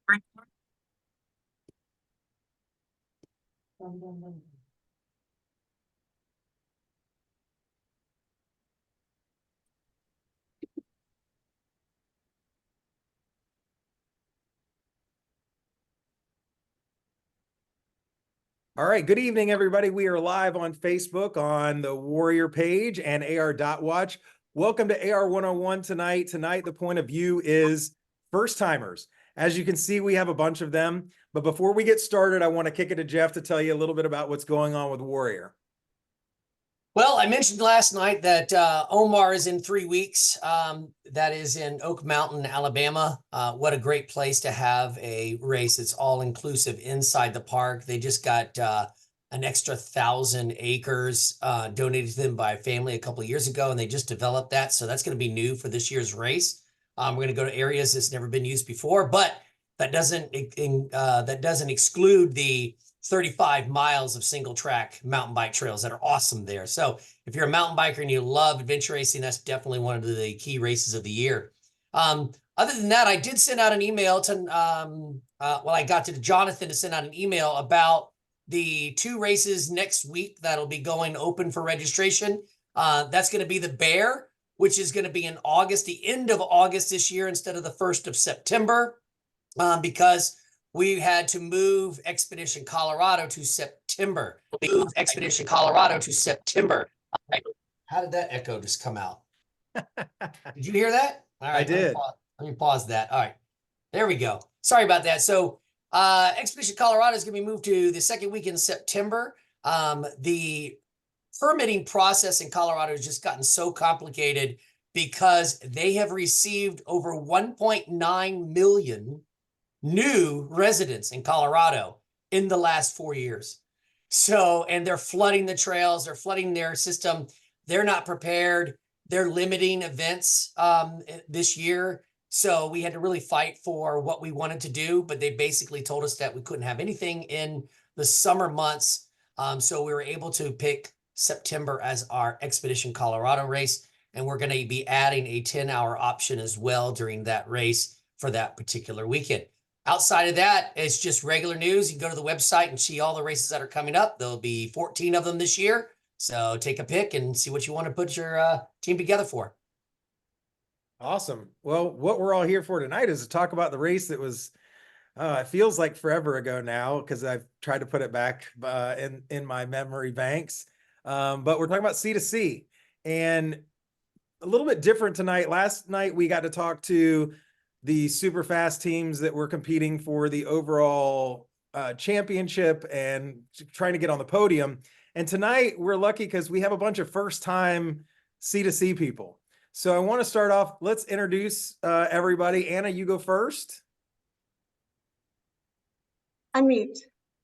All right, good evening, everybody. We are live on Facebook on the Warrior page and AR.Watch. Welcome to AR101 tonight. Tonight, the point of view is first-timers. As you can see, we have a bunch of them. But before we get started, I want to kick it to Jeff to tell you a little bit about what's going on with Warrior. Well, I mentioned last night that Omar is in 3 weeks. That is in Oak Mountain, Alabama. What a great place to have a race. It's all inclusive inside the park. They just got an extra 1,000 acres donated to them by a family a couple of years ago, and they just developed that. So that's going to be new for this year's race. We're going to go to areas that's never been used before, but that doesn't exclude the 35 miles of single track mountain bike trails that are awesome there. So if you're a mountain biker and you love adventure racing, that's definitely one of the key races of the year. Other than that, I did send out an email to, I got to Jonathan to send out an email about the 2 races next week that'll be going open for registration. That's going to be the Bear, which is going to be in August, the end of August this year instead of the 1st of September, because we had to move Expedition Colorado to September. Expedition Colorado to September. How did that echo just come out? Did you hear that? All right, I did. Let me pause that. All right, there we go. Sorry about that. So Expedition Colorado is going to be moved to the second week in September. The permitting process in Colorado has just gotten so complicated because they have received over 1.9 million new residents in Colorado in the last 4 years. So, and they're flooding the trails, they're flooding their system. They're not prepared. They're limiting events this year. So we had to really fight for what we wanted to do, but they basically told us that we couldn't have anything in the summer months. So we were able to pick September as our Expedition Colorado race. And we're going to be adding a 10-hour option as well during that race for that particular weekend. Outside of that, it's just regular news. You can go to the website and see all the races that are coming up. There'll be 14 of them this year. So take a pick and see what you want to put your team together for. Awesome. Well, what we're all here for tonight is to talk about the race that was, it feels like forever ago now, because I've tried to put it back in my memory banks. But we're talking about C2C, and a little bit different tonight. Last night, we got to talk to the super fast teams that were competing for the overall championship and trying to get on the podium. And tonight we're lucky because we have a bunch of first time C2C people. So I want to start off, let's introduce everybody. Anna, you go first. Unmute.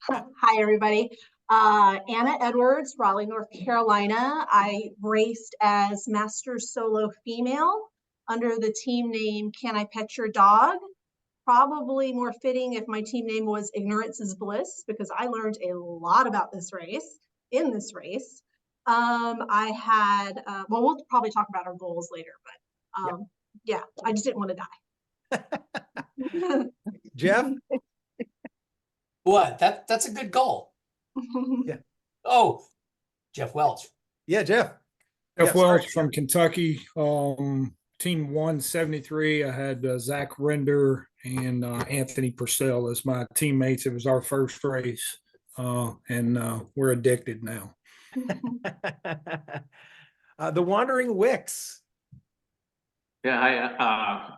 Hi, everybody. Anna Edwards, Raleigh, North Carolina. I raced as Master Solo Female under the team name Can I Pet Your Dog? Probably more fitting if my team name was Ignorance is Bliss, because I learned a lot about this race in this race. I had, well, we'll probably talk about our goals later, but yeah, I just didn't want to die. Jeff? What? That's a good goal. Yeah. Oh, Jeff Welch. Yeah, Jeff. Jeff Welch from Kentucky. Team 173, I had Zach Render and Anthony Purcell as my teammates. It was our first race, and we're addicted now. The Wandering Wicks. Yeah,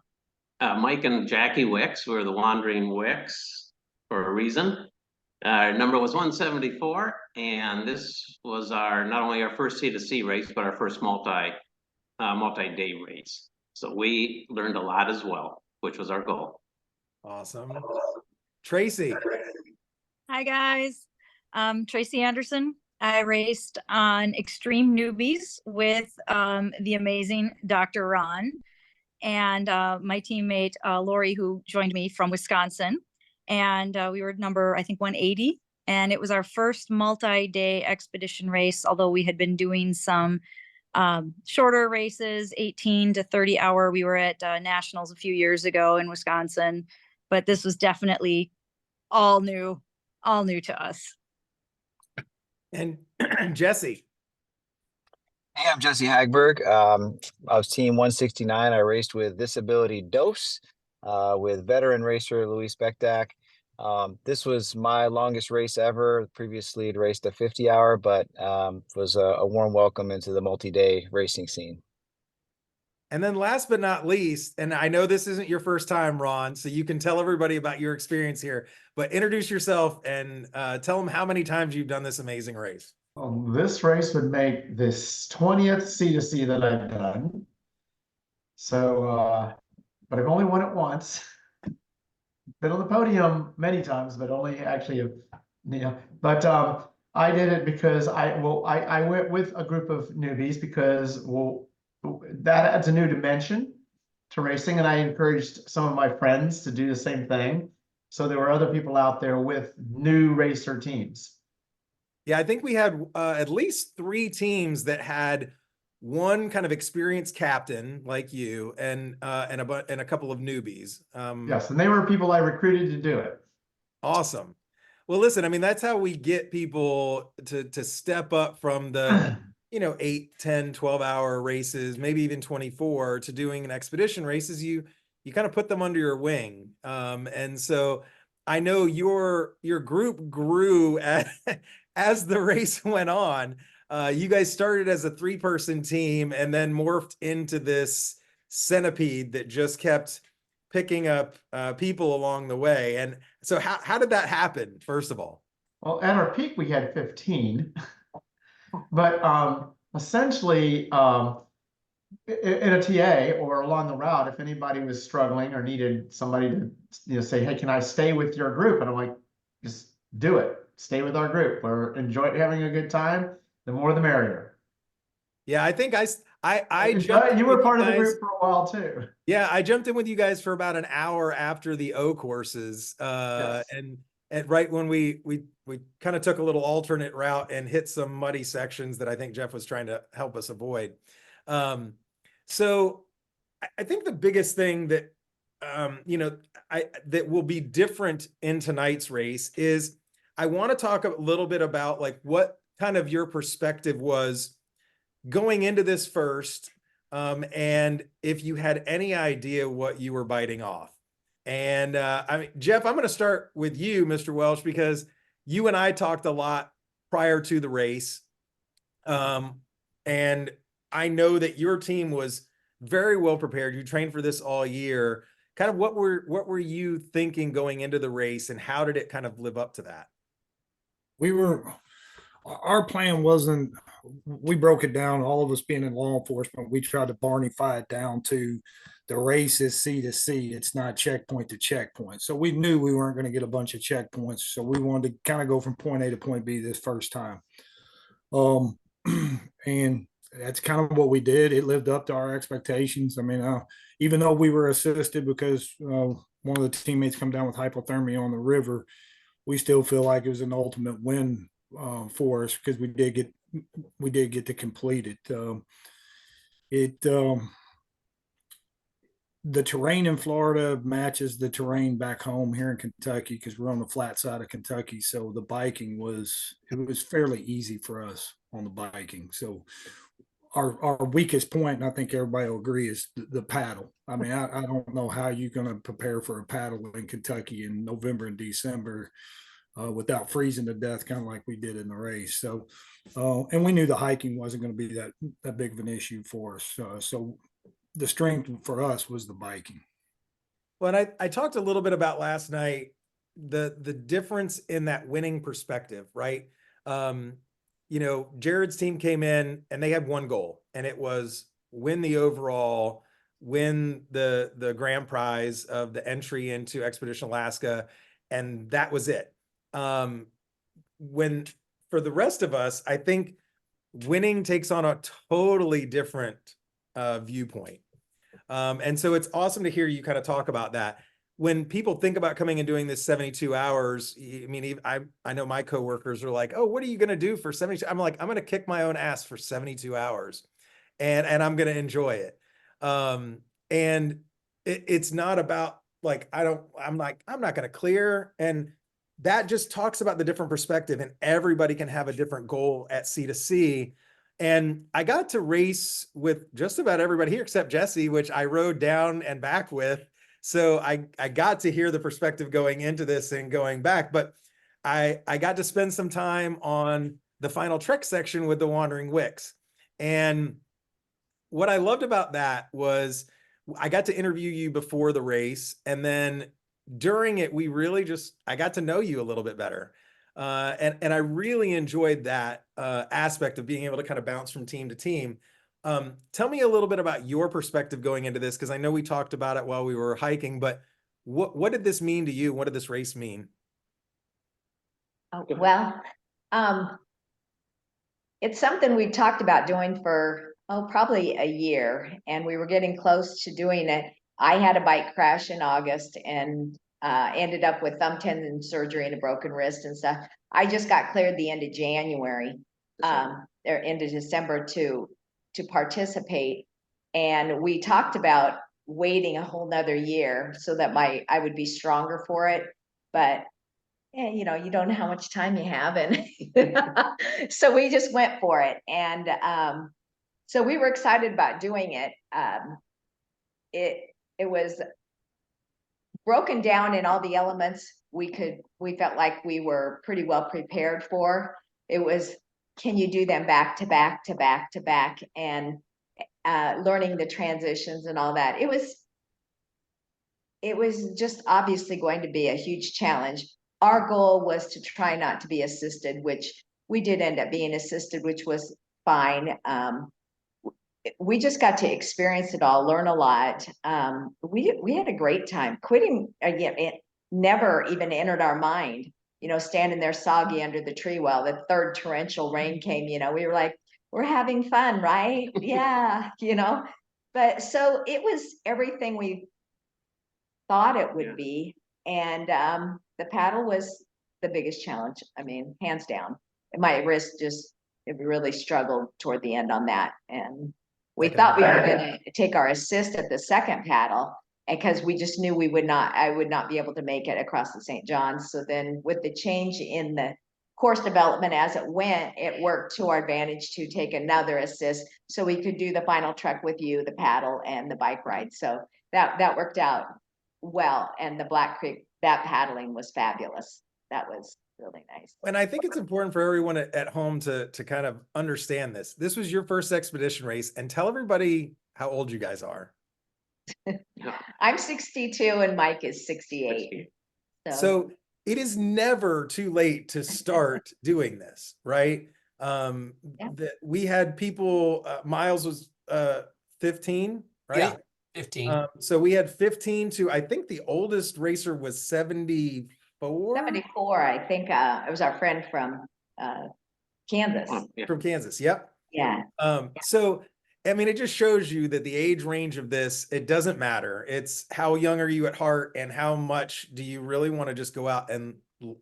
Mike and Jackie Wicks were the Wandering Wicks for a reason. Our number was 174, and this was not only our first C2C race, but our first multi-day race. So we learned a lot as well, which was our goal. Awesome. Tracy. Hi, guys. Tracy Anderson. I raced on Extreme Newbies with the amazing Dr. Ron and my teammate, Lori, who joined me from Wisconsin. And we were number, I think, 180. And it was our first multi-day expedition race, although we had been doing some shorter races, 18 to 30 hour. We were at Nationals a few years ago in Wisconsin, but this was definitely all new to us. And Jesse. Hey, I'm Jesse Hagberg. I was team 169. I raced with Disability Dose with veteran racer Luis Bekdak. This was my longest race ever. Previously, I'd raced a 50-hour, but was a warm welcome into the multi-day racing scene. And then last but not least, and I know this isn't your first time, Ron, so you can tell everybody about your experience here, but introduce yourself and tell them how many times you've done this amazing race. This race would make this 20th C2C that I've done. So, but I've only won it once. Been on the podium many times, but only actually, but I did it because I went with a group of newbies because, that adds a new dimension to racing. And I encouraged some of my friends to do the same thing. So there were other people out there with new racer teams. Yeah, I think we had at least 3 teams that had one kind of experienced captain like you and a couple of newbies. Yes, and they were people I recruited to do it. Awesome. Well, listen, I mean, that's how we get people to step up from the 8, 10, 12-hour races, maybe even 24, to doing an expedition races. You kind of put them under your wing. And so I know your group grew as the race went on. You guys started as a 3-person team and then morphed into this centipede that just kept picking up people along the way. And so how did that happen, first of all? Well, at our peak, we had 15. But essentially, in a TA or along the route, if anybody was struggling or needed somebody to say, hey, can I stay with your group? And I'm like, just do it. Stay with our group. We're enjoying having a good time. The more the merrier. Yeah, I think you were part of the group for a while too. Yeah, I jumped in with you guys for about an hour after the O courses. Yes. And right when we kind of took a little alternate route and hit some muddy sections that I think Jeff was trying to help us avoid. So I think the biggest thing that that will be different in tonight's race is I want to talk a little bit about like what kind of your perspective was going into this first, and if you had any idea what you were biting off. And I mean, Jeff, I'm going to start with you, Mr. Welsh, because you and I talked a lot prior to the race. And I know that your team was very well prepared. You trained for this all year. Kind of what were you thinking going into the race, and how did it kind of live up to that? Our plan wasn't, we broke it down, all of us being in law enforcement, we tried to Barneyfy it down to the race is C to C. It's not checkpoint to checkpoint. So we knew we weren't going to get a bunch of checkpoints. So we wanted to kind of go from point A to point B this first time. And that's kind of what we did. It lived up to our expectations. I mean, even though we were assisted because one of the teammates come down with hypothermia on the river, we still feel like it was an ultimate win for us because we did get to complete it. The terrain in Florida matches the terrain back home here in Kentucky because we're on the flat side of Kentucky. So the biking was fairly easy for us on the biking. So our weakest point, and I think everybody will agree, is the paddle. I mean, I don't know how you're going to prepare for a paddle in Kentucky in November and December without freezing to death, kind of like we did in the race. So, and we knew the hiking wasn't going to be that big of an issue for us. So the strength for us was the biking. Well, and I talked a little bit about last night, the difference in that winning perspective, right? Jared's team came in and they had one goal, and it was win the overall, win the grand prize of the entry into Expedition Alaska. And that was it. When for the rest of us, I think winning takes on a totally different viewpoint. And so it's awesome to hear you kind of talk about that. When people think about coming and doing this 72 hours, I mean, I know my coworkers are like, oh, what are you going to do for 72? I'm like, I'm going to kick my own ass for 72 hours and I'm going to enjoy it. And it's not about like, I'm not going to clear. And that just talks about the different perspective, and everybody can have a different goal at C2C. And I got to race with just about everybody here except Jesse, which I rode down and back with. So I got to hear the perspective going into this and going back, but I got to spend some time on the final trek section with the Wandering Wicks. And what I loved about that was I got to interview you before the race, and then during it, I got to know you a little bit better. And I really enjoyed that aspect of being able to kind of bounce from team to team. Tell me a little bit about your perspective going into this, because I know we talked about it while we were hiking, but what did this mean to you? What did this race mean? Oh, well, it's something we talked about doing for, probably a year, and we were getting close to doing it. I had a bike crash in August and ended up with thumb tendon surgery and a broken wrist and stuff. I just got cleared the end of January, or end of December to participate. And we talked about waiting a whole nother year so that I would be stronger for it. But yeah, you don't know how much time you have. And so we just went for it. And so we were excited about doing it. It was broken down in all the elements we felt like we were pretty well prepared for. It was, can you do them back to back to back to back, and learning the transitions and all that. It was just obviously going to be a huge challenge. Our goal was to try not to be assisted, which we did end up being assisted, which was fine. We just got to experience it all, learn a lot. We had a great time. Quitting again, it never even entered our mind. Standing there soggy under the tree while the third torrential rain came. We were like, we're having fun, right? Yeah, But so it was everything we thought it would be, and the paddle was the biggest challenge. I mean, hands down. My wrist it really struggled toward the end on that, and we thought we were going to take our assist at the second paddle, because we just knew I would not be able to make it across the St. John's. So then with the change in the course development as it went, it worked to our advantage to take another assist so we could do the final trek with you, the paddle and the bike ride. So that worked out well. And the Black Creek, that paddling was fabulous. That was really nice. And I think it's important for everyone at home to kind of understand this. This was your first expedition race, and tell everybody how old you guys are. I'm 62 and Mike is 68. So it is never too late to start doing this, right? We had people, Miles was 15, right? Yeah, 15. So we had 15 to, I think the oldest racer was 74. 74, I think. It was our friend from Kansas. From Kansas, yep. Yeah. So I mean, it just shows you that the age range of this, it doesn't matter. It's how young are you at heart, and how much do you really want to just go out and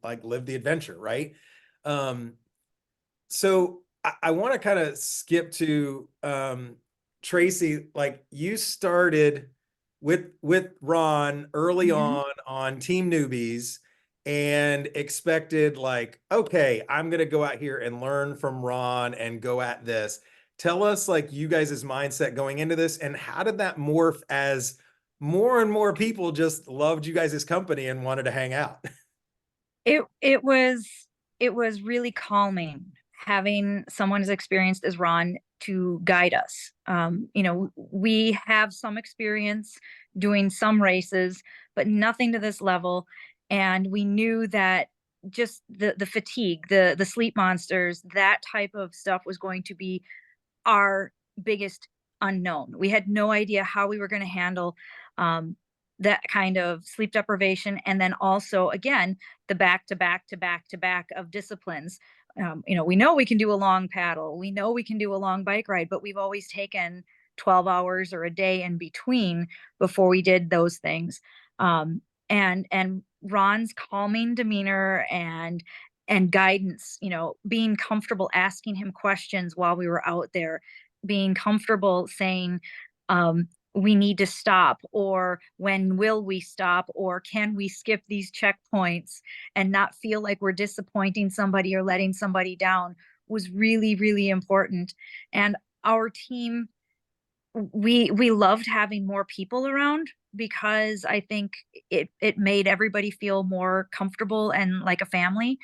like live the adventure, right? So I want to kind of skip to Tracy. Like, you started with Ron early on Team Newbies, and expected like, okay, I'm going to go out here and learn from Ron and go at this. Tell us like you guys' mindset going into this, and how did that morph as more and more people just loved you guys' company and wanted to hang out? It was really calming having someone as experienced as Ron to guide us. We have some experience doing some races, but nothing to this level. And we knew that just the fatigue, the sleep monsters, that type of stuff was going to be our biggest unknown. We had no idea how we were going to handle that kind of sleep deprivation. And then also, again, the back to back to back to back of disciplines. We know we can do a long paddle. We know we can do a long bike ride, but we've always taken 12 hours or a day in between before we did those things. And Ron's calming demeanor and guidance, being comfortable asking him questions while we were out there, being comfortable saying, we need to stop, or when will we stop, or can we skip these checkpoints and not feel like we're disappointing somebody or letting somebody down, was really, really important. And our team, we loved having more people around, because I think it made everybody feel more comfortable and like a family,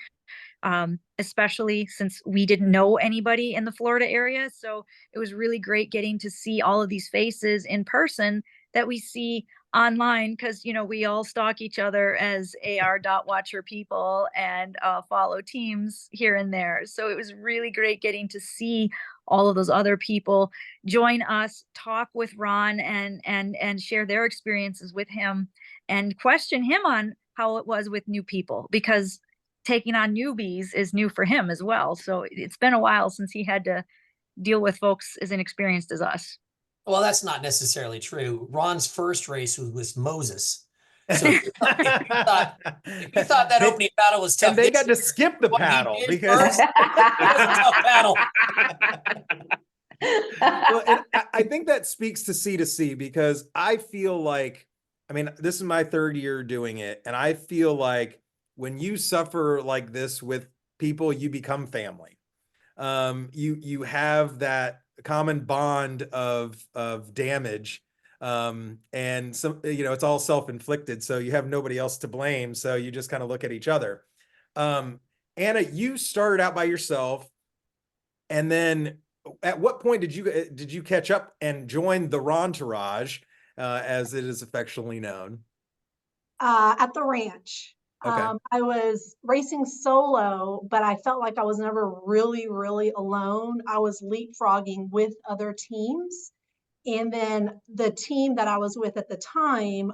especially since we didn't know anybody in the Florida area. So it was really great getting to see all of these faces in person that we see online, because we all stalk each other as AR.Watcher people, and follow teams here and there. So it was really great getting to see all of those other people join us, talk with Ron, and share their experiences with him, and question him on how it was with new people, because taking on newbies is new for him as well. So it's been a while since he had to deal with folks as inexperienced as us. Well, that's not necessarily true. Ron's first race was Moses. So if you thought that opening battle was tough, And they got to skip the what he paddle did because first, it was a tough battle. well, and I think that speaks to C2C, because I feel like, I mean, this is my 3rd year doing it, and I feel like when you suffer like this with people, you become family. You have that common bond of damage, and some, it's all self-inflicted, so you have nobody else to blame, so you just kind of look at each other. Anna, you started out by yourself, and then at what point did you catch up and join the Rontourage, as it is affectionately known? At the ranch. Okay. I was racing solo, but I felt like I was never really, really alone. I was leapfrogging with other teams. And then the team that I was with at the time,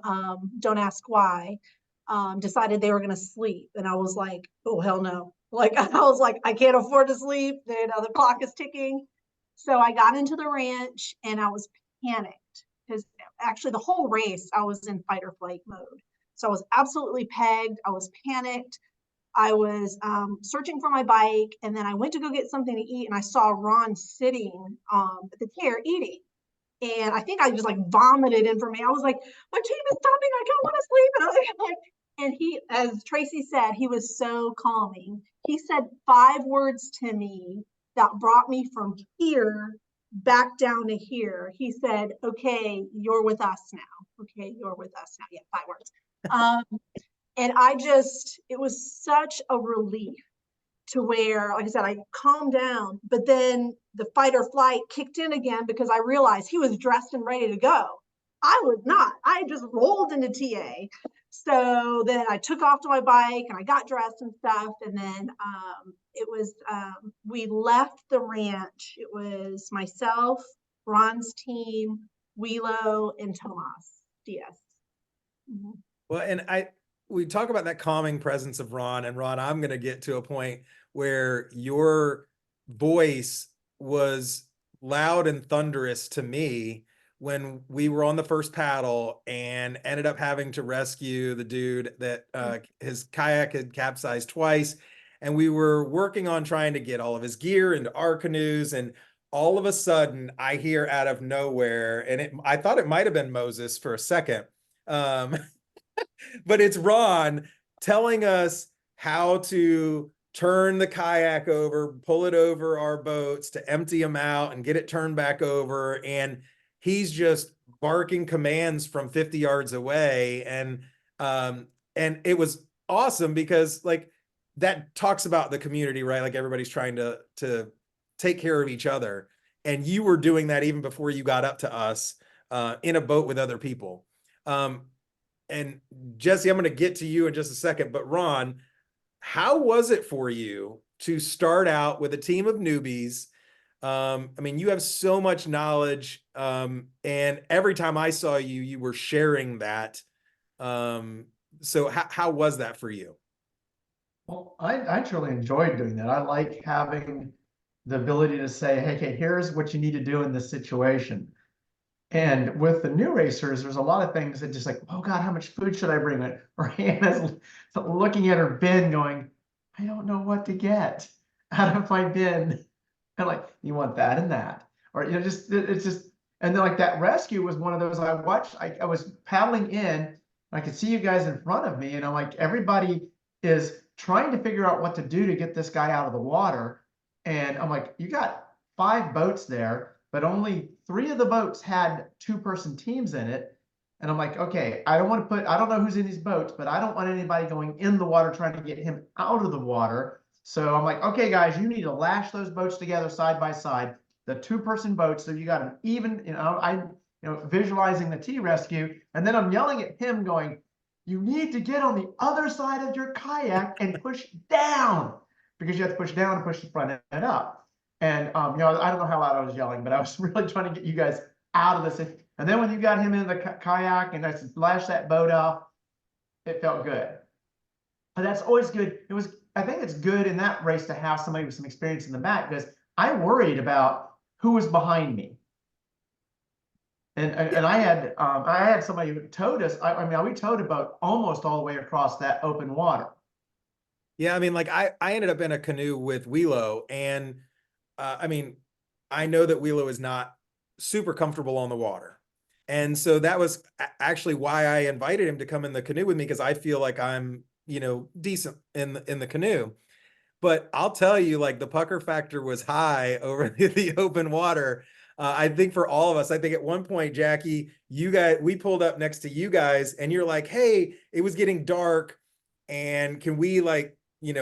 don't ask why, decided they were going to sleep. And I was like, oh, hell no. Like, I was like, I can't afford to sleep. The clock is ticking. So I got into the ranch and I was panicked, because actually the whole race I was in fight or flight mode. So I was absolutely pegged. I was panicked. I was searching for my bike, and then I went to go get something to eat, and I saw Ron sitting at the chair eating. And I think I just like vomited in for me. I was like, my team is stopping. I don't want to sleep. And I was like, and he, as Tracy said, he was so calming. He said 5 words to me that brought me from here back down to here. He said, okay, you're with us now. Okay, you're with us now. Yeah, 5 words. And it was such a relief to where, like I said, I calmed down, but then the fight or flight kicked in again, because I realized he was dressed and ready to go. I was not. I just rolled into TA. So then I took off to my bike and I got dressed and stuff. And then we left the ranch. It was myself, Ron's team, Wheelo, and Tomas DS. Mm-hmm. Well, and we talk about that calming presence of Ron, and Ron, I'm going to get to a point where your voice was loud and thunderous to me when we were on the first paddle and ended up having to rescue the dude that his kayak had capsized twice. And we were working on trying to get all of his gear into our canoes. And all of a sudden I hear out of nowhere, and I thought it might've been Moses for a second. But it's Ron telling us how to turn the kayak over, pull it over our boats to empty them out and get it turned back over. And he's just barking commands from 50 yards away. And it was awesome, because like that talks about the community, right? Like everybody's trying to take care of each other. And you were doing that even before you got up to us, in a boat with other people. And Jesse, I'm going to get to you in just a second, but Ron, how was it for you to start out with a team of newbies? I mean, you have so much knowledge, and every time I saw you, you were sharing that. So how was that for you? Well, I truly enjoyed doing that. I like having the ability to say, hey, okay, here's what you need to do in this situation. And with the new racers, there's a lot of things that just like, oh God, how much food should I bring? Or Hannah's looking at her bin going, I don't know what to get out of my bin. And like, you want that and that. Or, it's just, And then like that rescue was one of those I watched. I was paddling in, I could see you guys in front of me, and I'm like, everybody is trying to figure out what to do to get this guy out of the water. And I'm like, you got 5 boats there, but only 3 of the boats had 2-person teams in it. And I'm like, okay, I don't know who's in these boats, but I don't want anybody going in the water trying to get him out of the water. So I'm like, okay, guys, you need to lash those boats together side by side, the 2-person boats. So you got an even, visualizing the T-rescue. And then I'm yelling at him going, you need to get on the other side of your kayak and push down, because you have to push down and push the front end up. And, I don't know how loud I was yelling, but I was really trying to get you guys out of this. And then when you got him in the kayak and I lashed that boat off, it felt good. But that's always good. I think it's good in that race to have somebody with some experience in the back, because I worried about who was behind me. And I had somebody who towed us. We towed a boat almost all the way across that open water. Yeah, I mean, like I ended up in a canoe with Wheelo, and I know that Wheelo is not super comfortable on the water. And so that was actually why I invited him to come in the canoe with me, because I feel like I'm, decent in the canoe. But I'll tell you, like, the pucker factor was high over the open water. I think for all of us, I think at one point, Jackie, we pulled up next to you guys, and you're like, hey, it was getting dark, and can we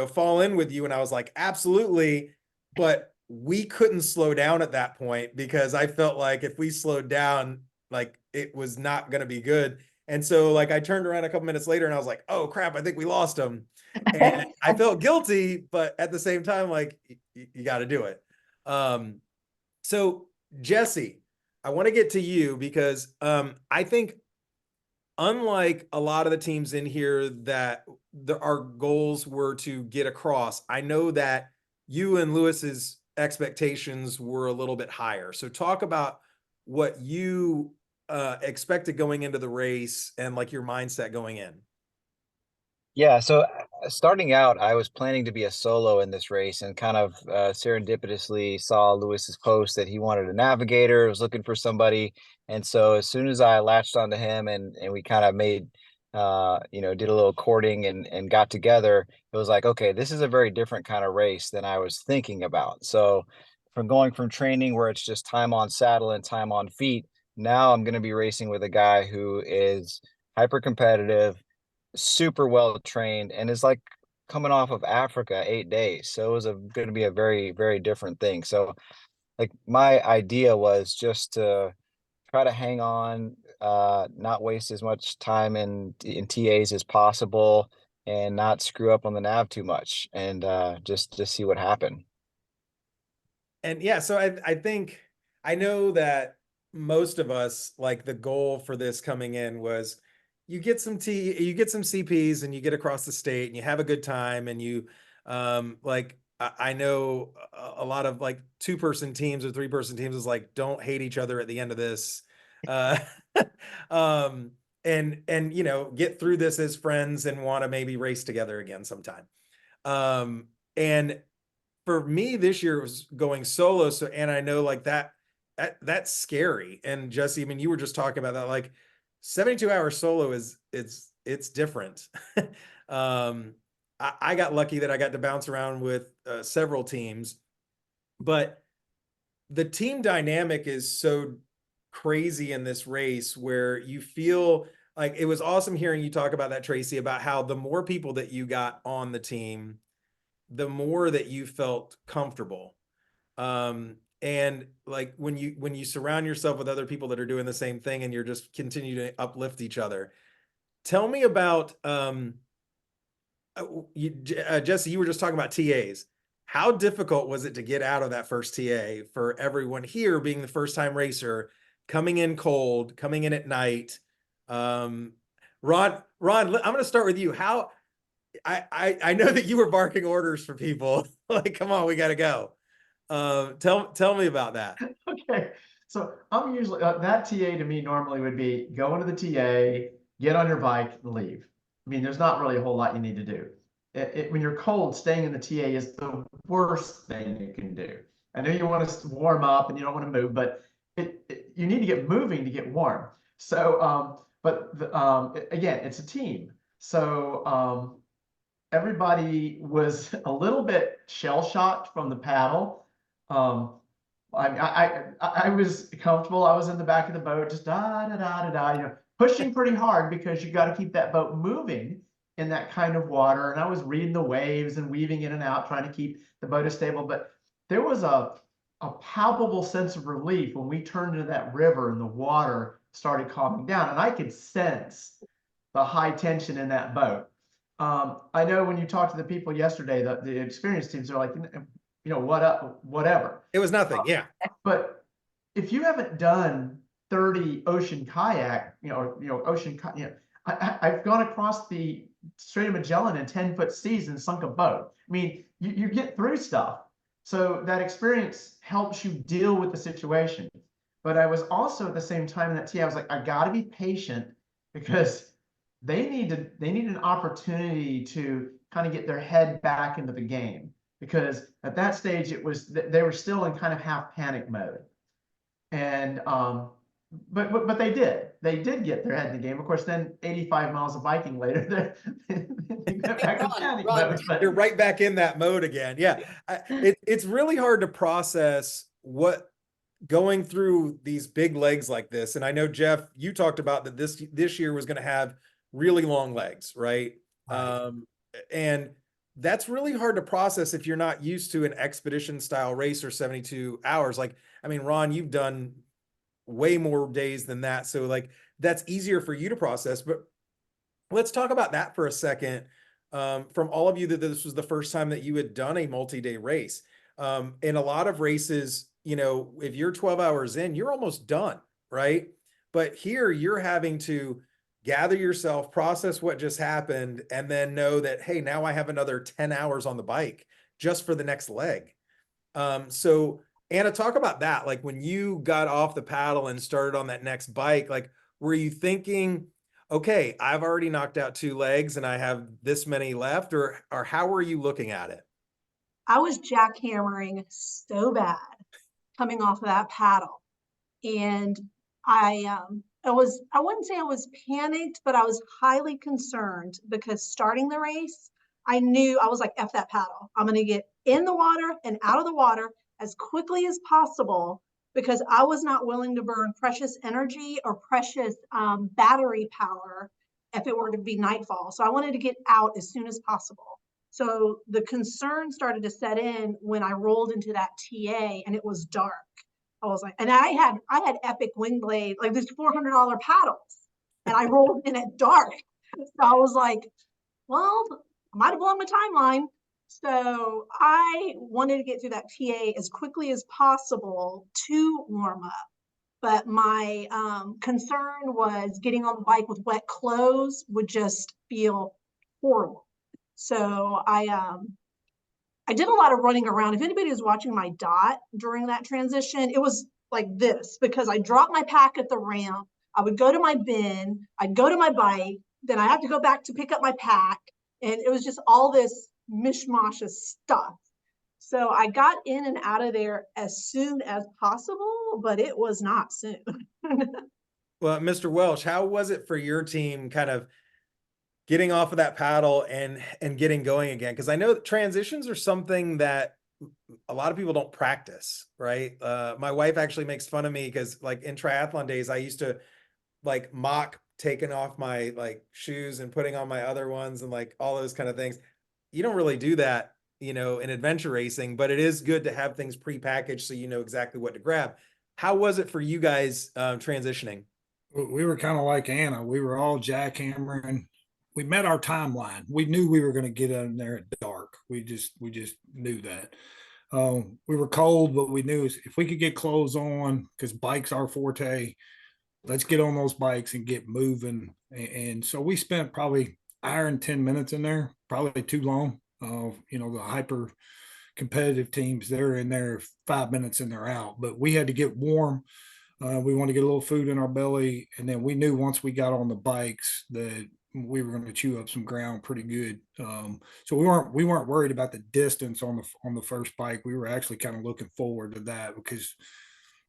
fall in with you? And I was like, absolutely. But we couldn't slow down at that point, because I felt like if we slowed down, like, it was not going to be good. And so I turned around a couple minutes later and I was like, oh crap, I think we lost him. And I felt guilty, but at the same time, like, you got to do it. So Jesse, I want to get to you, because I think, unlike a lot of the teams in here that our goals were to get across, I know that you and Lewis's expectations were a little bit higher. So talk about what you expected going into the race, and like your mindset going in. Yeah, so starting out, I was planning to be a solo in this race, and kind of serendipitously saw Lewis's post that he wanted a navigator, was looking for somebody. And so as soon as I latched onto him, and we kind of made, did a little courting and got together, it was like, okay, this is a very different kind of race than I was thinking about. So from going from training where it's just time on saddle and time on feet, now I'm going to be racing with a guy who is hyper competitive, super well trained, and is like coming off of Africa 8 days. So it was going to be a very, very different thing. So like my idea was just to try to hang on, not waste as much time in TAs as possible, and not screw up on the nav too much, and just see what happened. And yeah, so I think, I know that most of us, like, the goal for this coming in was you get some CPs, and you get across the state, and you have a good time, and you I know a lot of like 2-person teams or 3-person teams is like, don't hate each other at the end of this. And get through this as friends and want to maybe race together again sometime. And for me this year, it was going solo. So, and I know like that's scary. And Jesse, I mean, you were just talking about that, like 72-hour solo it's different. I got lucky that I got to bounce around with several teams, but the team dynamic is so crazy in this race, where you feel like, it was awesome hearing you talk about that, Tracy, about how the more people that you got on the team, the more that you felt comfortable. And like when you surround yourself with other people that are doing the same thing, and you're just continue to uplift each other. Tell me about Jesse, you were just talking about TAs. How difficult was it to get out of that first TA for everyone here, being the first time racer, coming in cold, coming in at night? Ron, I'm going to start with you. How, I know that you were barking orders for people like, come on, we got to go. Tell me about that. Okay, so I'm usually that TA to me normally would be go into the TA, get on your bike, and leave. I mean, there's not really a whole lot you need to do. When you're cold, staying in the TA is the worst thing you can do. I know you want to warm up and you don't want to move, but you need to get moving to get warm. So, again, it's a team. So, everybody was a little bit shell shocked from the paddle. I was comfortable. I was in the back of the boat, just da da da da da, you know, pushing pretty hard because you got to keep that boat moving in that kind of water. And I was reading the waves and weaving in and out, trying to keep the boat as stable. But there was a palpable sense of relief when we turned into that river and the water started calming down, and I could sense the high tension in that boat. I know when you talked to the people yesterday, the experienced teams are like, you know, whatever. It was nothing. Yeah. But if you haven't done 30 ocean kayak, I've gone across the Strait of Magellan in 10-foot seas and sunk a boat. I mean, you get through stuff. So that experience helps you deal with the situation. But I was also at the same time in that tea, I was like, I got to be patient because they need an opportunity to kind of get their head back into the game, because at that stage they were still in kind of half panic mode. And but they did get their head in the game. Of course, then 85 miles of biking later, they got back in panic mode. But you're right back in that mode again. Yeah. It's really hard to process what going through these big legs like this. And I know, Jeff, you talked about that this year was going to have really long legs, right? And that's really hard to process if you're not used to an expedition style race or 72 hours. Like, I mean, Ron, you've done way more days than that. So like, that's easier for you to process, but let's talk about that for a second. From all of you, that this was the first time that you had done a multi-day race. In a lot of races, you know, if you're 12 hours in, you're almost done, right? But here you're having to gather yourself, process what just happened, and then know that, hey, now I have another 10 hours on the bike just for the next leg. So Anna, talk about that. Like when you got off the paddle and started on that next bike, like, were you thinking, okay, I've already knocked out 2 legs and I have this many left, or how were you looking at it? I was jackhammering so bad coming off of that paddle. And I wouldn't say I was panicked, but I was highly concerned because starting the race, I knew I was like, F that paddle. I'm going to get in the water and out of the water as quickly as possible, because I was not willing to burn precious energy or precious battery power if it were to be nightfall. So I wanted to get out as soon as possible. So the concern started to set in when I rolled into that TA and it was dark. I was like, and I had epic wing blade, like these $400 paddles, and I rolled in at dark. So I was like, well, I might have blown my timeline. So I wanted to get through that TA as quickly as possible to warm up. But my concern was getting on the bike with wet clothes would just feel horrible. So I did a lot of running around. If anybody was watching my dot during that transition, it was like this, because I dropped my pack at the ramp. I would go to my bin, I'd go to my bike, then I have to go back to pick up my pack. And it was just all this mishmash of stuff. So I got in and out of there as soon as possible, but it was not soon. Well, Mr. Welch, how was it for your team kind of getting off of that paddle and getting going again? Because I know that transitions are something that a lot of people don't practice, right? My wife actually makes fun of me because like in triathlon days, I used to like mock taking off my like shoes and putting on my other ones and like all those kind of things. You don't really do that, you know, in adventure racing, but it is good to have things pre-packaged so you know exactly what to grab. How was it for you guys transitioning? We were kind of like Anna. We were all jackhammering. We met our timeline. We knew we were going to get in there at dark. We just knew that. We were cold, but we knew if we could get clothes on, because bikes are forte, let's get on those bikes and get moving. And so we spent probably hour and 10 minutes in there, probably too long. You know, the hyper competitive teams, they're in there 5 minutes and they're out. But we had to get warm. We wanted to get a little food in our belly. And then we knew once we got on the bikes that we were going to chew up some ground pretty good. So we weren't worried about the distance on the first bike. We were actually kind of looking forward to that, because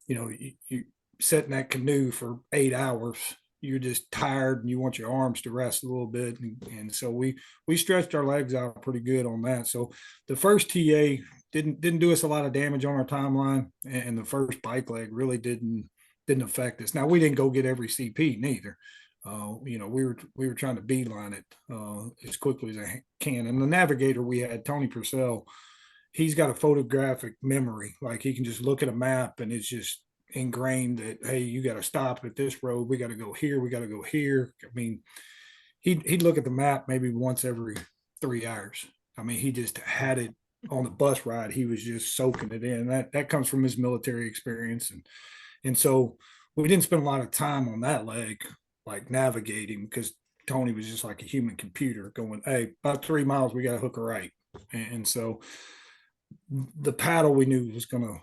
you sit in that canoe for 8 hours. You're just tired and you want your arms to rest a little bit. And so we stretched our legs out pretty good on that. So the first TA didn't do us a lot of damage on our timeline, and the first bike leg really didn't affect us. Now we didn't go get every CP neither. We were trying to beeline it as quickly as I can. And the navigator we had, Tony Purcell, he's got a photographic memory. Like he can just look at a map and it's just ingrained that, hey, you got to stop at this road. We got to go here. We got to go here. I mean, he'd look at the map maybe once every 3 hours. I mean, he just had it on the bus ride. He was just soaking it in. That comes from his military experience. And so we didn't spend a lot of time on that leg, like navigating, because Tony was just like a human computer going, hey, about 3 miles, we got to hook a right. And so the paddle we knew was going to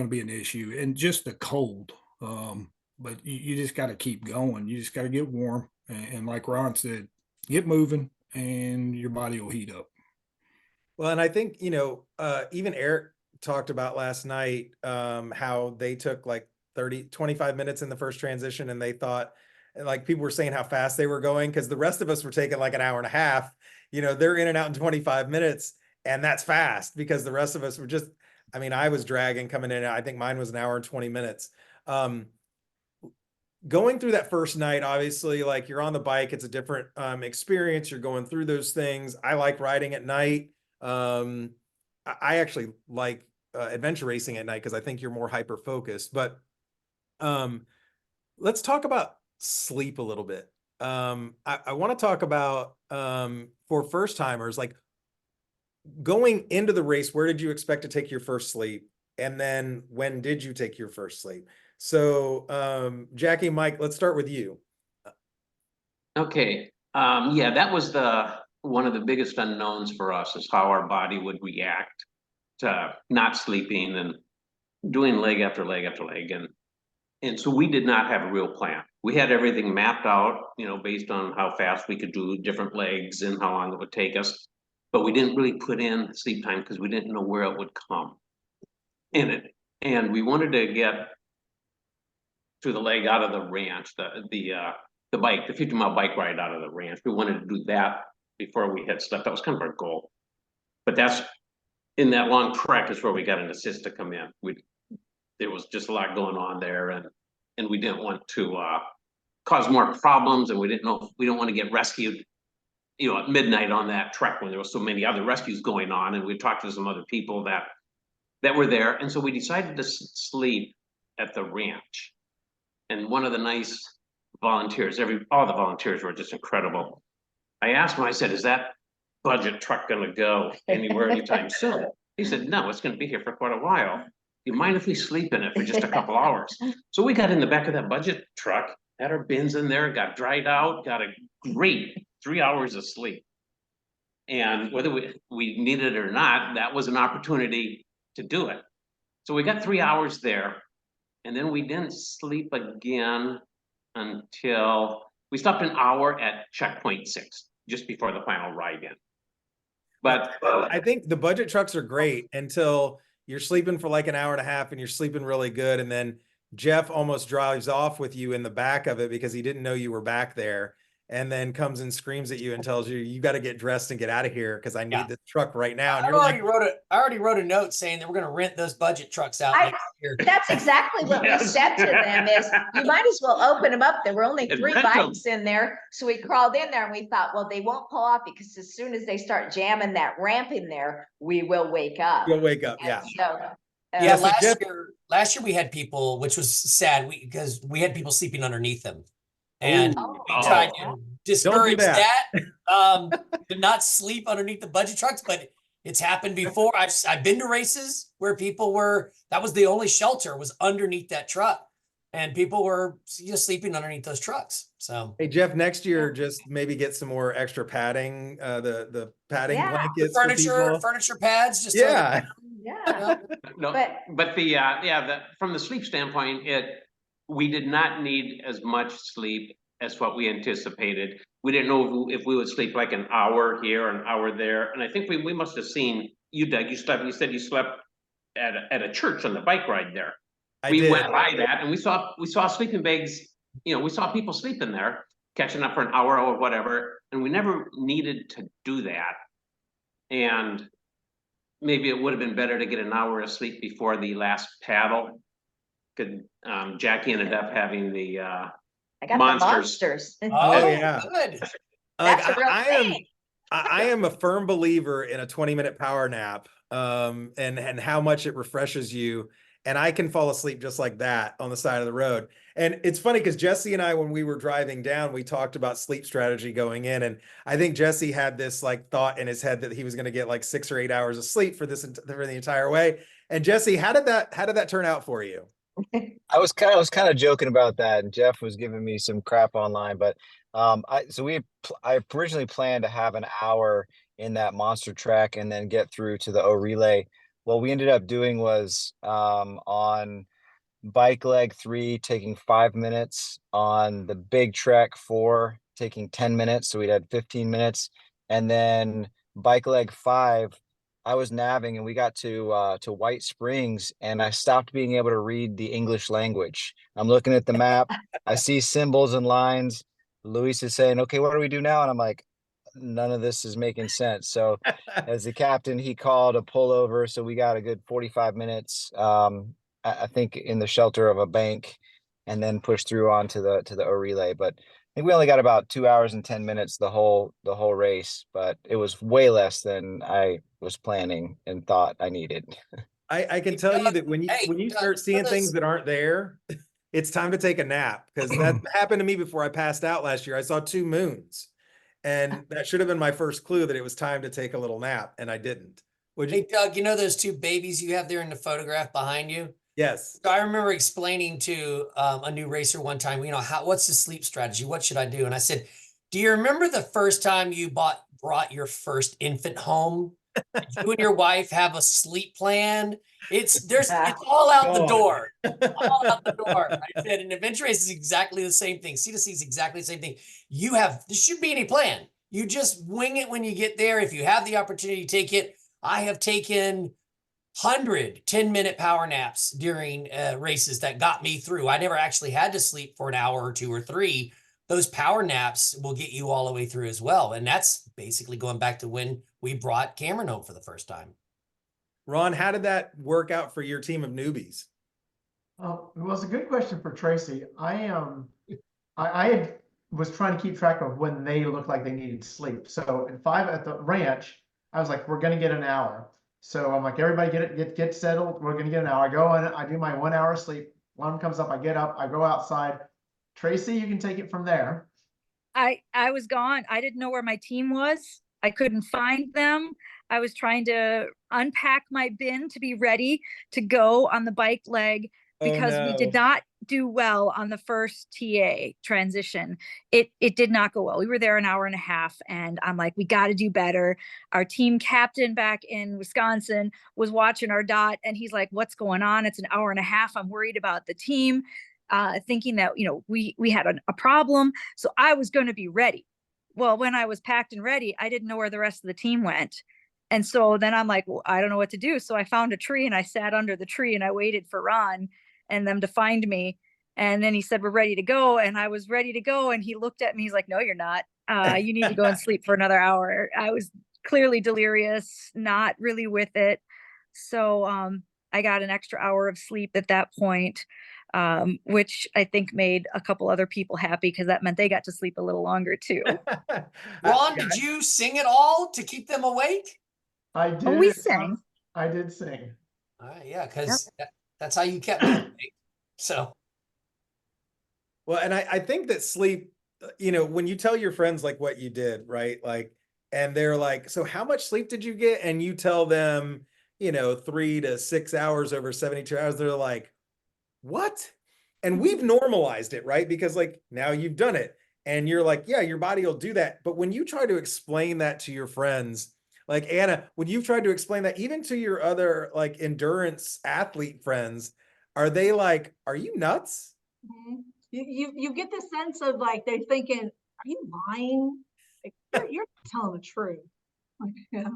be an issue, and just the cold. But you just got to keep going. You just got to get warm. And like Ron said, get moving and your body will heat up. Well, and I think, even Eric talked about last night, how they took like 25 minutes in the first transition, and they thought, like, people were saying how fast they were going, because the rest of us were taking like an hour and a half. They're in and out in 25 minutes, and that's fast, because the rest of us were just, I was dragging coming in. I think mine was an hour and 20 minutes. Going through that first night, obviously, like, you're on the bike, it's a different experience. You're going through those things. I like riding at night. I actually like adventure racing at night, because I think you're more hyper focused. But let's talk about sleep a little bit. I want to talk about for first timers, like, going into the race, where did you expect to take your first sleep? And then when did you take your first sleep? So Jackie, Mike, let's start with you. Okay. Yeah, that was one of the biggest unknowns for us, is how our body would react to not sleeping and doing leg after leg after leg. And so we did not have a real plan. We had everything mapped out, based on how fast we could do different legs and how long it would take us. But we didn't really put in sleep time, because we didn't know where it would come in it. And we wanted to get to the leg out of the ranch, the bike, the 50-mile bike ride out of the ranch. We wanted to do that before we had slept. That was kind of our goal. But that's, in that long trek, is where we got an assist to come in. There was just a lot going on there, and we didn't want to cause more problems, and we don't want to get rescued, at midnight on that trek, when there was so many other rescues going on. And we talked to some other people that were there, and so we decided to sleep at the ranch. And one of the nice volunteers, all the volunteers were just incredible. I asked him, I said, is that budget truck going to go anywhere anytime soon? He said, no, it's going to be here for quite a while. You mind if we sleep in it for just a couple hours? So we got in the back of that budget truck, had our bins in there, got dried out, got a great 3 hours of sleep. And whether we needed it or not, that was an opportunity to do it. So we got 3 hours there, and then we didn't sleep again until we stopped an hour at checkpoint 6, just before the final ride in. But I think the budget trucks are great until you're sleeping for like an hour and a half, and you're sleeping really good. And then Jeff almost drives off with you in the back of it, because he didn't know you were back there, and then comes and screams at you and tells you, you got to get dressed and get out of here, because I need this truck right now. And I already wrote a note saying that we're going to rent those budget trucks out next year. That's exactly what we said to them, is you might as well open them up. There were only 3 bikes in there. So we crawled in there and we thought, well, they won't pull off, because as soon as they start jamming that ramp in there, we will wake up. You'll wake up. Yeah. So, Yeah, last year we had people, which was sad, because we had people sleeping underneath them. And we tried to discourage that, to not sleep underneath the budget trucks, but it's happened before. I've been to races where that was the only shelter, was underneath that truck, and people were just sleeping underneath those trucks. So, hey, Jeff, next year, just maybe get some more extra padding, the padding blankets, furniture pads, just yeah. No, but from the sleep standpoint, we did not need as much sleep as what we anticipated. We didn't know if we would sleep like an hour here, an hour there. And I think we must have seen you, Doug. You said you slept at a church on the bike ride there. We did. went by that and we saw sleeping bags, you know, we saw people sleeping there, catching up for an hour or whatever, and we never needed to do that. And maybe it would have been better to get an hour of sleep before the last paddle. Jackie ended up having the I got monsters. the monsters. Oh, yeah. Good. Like That's a real I am, thing. I am a firm believer in a 20-minute power nap, and how much it refreshes you. And I can fall asleep just like that on the side of the road. And it's funny because Jesse and I, when we were driving down, we talked about sleep strategy going in. And I think Jesse had this like thought in his head that he was going to get like 6 or 8 hours of sleep for the entire way. And Jesse, how did that turn out for you? I was kind of joking about that, and Jeff was giving me some crap online, but I originally planned to have an hour in that monster track and then get through to the O relay. What we ended up doing was on bike leg 3 taking 5 minutes, on the big track 4 taking 10 minutes, so we'd had 15 minutes, and then bike leg 5 I was navigating and we got to White Springs and I stopped being able to read the English language. I'm looking at the map, I see symbols and lines. Luis is saying, okay, what do we do now? And I'm like, none of this is making sense. So as the captain, he called a pullover. So we got a good 45 minutes, I think in the shelter of a bank, and then pushed through onto the O relay. But I think we only got about 2 hours and 10 minutes the whole race, but it was way less than I was planning and thought I needed. I can tell you that when you start seeing things that aren't there, it's time to take a nap, because that happened to me before I passed out last year. I saw 2 moons, and that should have been my first clue that it was time to take a little nap, and I didn't. Would you? Hey, Doug, you know those 2 babies you have there in the photograph behind you? Yes. So I remember explaining to a new racer one time, you know, what's the sleep strategy? What should I do? And I said, do you remember the first time you brought your first infant home? Did you and your wife have a sleep plan? It's all out the door. All out the door. I said, and adventure race is exactly the same thing. C2C is exactly the same thing. There shouldn't be any plan. You just wing it when you get there. If you have the opportunity to take it, I have taken 100 10-minute power naps during races that got me through. I never actually had to sleep for an hour or 2 or 3. Those power naps will get you all the way through as well. And that's basically going back to when we brought Cameron home for the first time. Ron, how did that work out for your team of newbies? It was a good question for Tracy. I was trying to keep track of when they looked like they needed sleep. So at 5 at the ranch, I was like, we're gonna get an hour. So I'm like, everybody get settled. We're gonna get an hour. I go in, I do my 1 hour sleep. Alarm comes up, I get up, I go outside. Tracy, you can take it from there. I was gone. I didn't know where my team was. I couldn't find them. I was trying to unpack my bin to be ready to go on the bike leg, because we did not do well on the first TA transition. It did not go well. We were there an hour and a half, and I'm like, we got to do better. Our team captain back in Wisconsin was watching our dot, and he's like, what's going on? It's an hour and a half. I'm worried about the team, thinking that, you know, we had a problem. So I was going to be ready. Well, when I was packed and ready, I didn't know where the rest of the team went. And so then I'm like, well, I don't know what to do. So I found a tree and I sat under the tree and I waited for Ron and them to find me. And then he said, we're ready to go. And I was ready to go. And he looked at me. He's like, no, you're not. You need to go and sleep for another hour. I was clearly delirious, not really with it. So I got an extra hour of sleep at that point, which I think made a couple other people happy, because that meant they got to sleep a little longer too. Ron, did you sing it all to keep them awake? I did. Oh, we sang. I did sing. Yeah, because that's how you kept me awake. So. Well, and I think that sleep, you know, when you tell your friends like what you did, right? Like, and they're like, so how much sleep did you get? And you tell them, you know, 3 to 6 hours over 72 hours. They're like, what? And we've normalized it, right? Because like now you've done it and you're like, yeah, your body will do that. But when you try to explain that to your friends, like Anna, when you've tried to explain that even to your other like endurance athlete friends, are they like, are you nuts? Mm-hmm. You get the sense of like, they're thinking, are you lying? Like, you're telling the truth. Like, yeah.